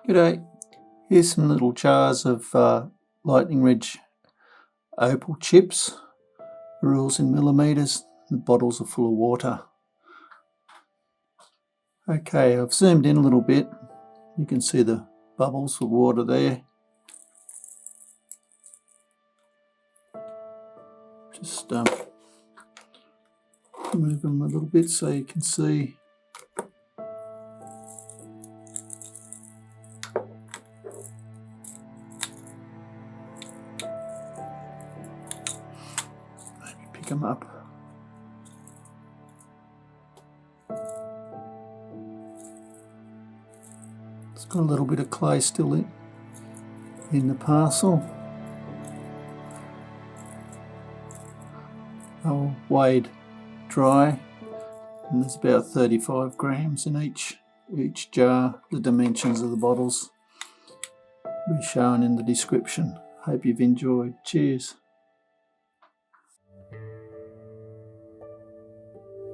G'day, here's some little jars of Lightning Ridge Opal chips, rules in millimetres. The bottles are full of water. Okay, I've zoomed in a little bit. You can see the bubbles of water there. Just move them a little bit so you can see. Maybe pick them up. It's got a little bit of clay still in the parcel. All weighed dry, and there's about 35 grams in each jar. The dimensions of the bottles will be shown in the description. Hope you've enjoyed. Cheers.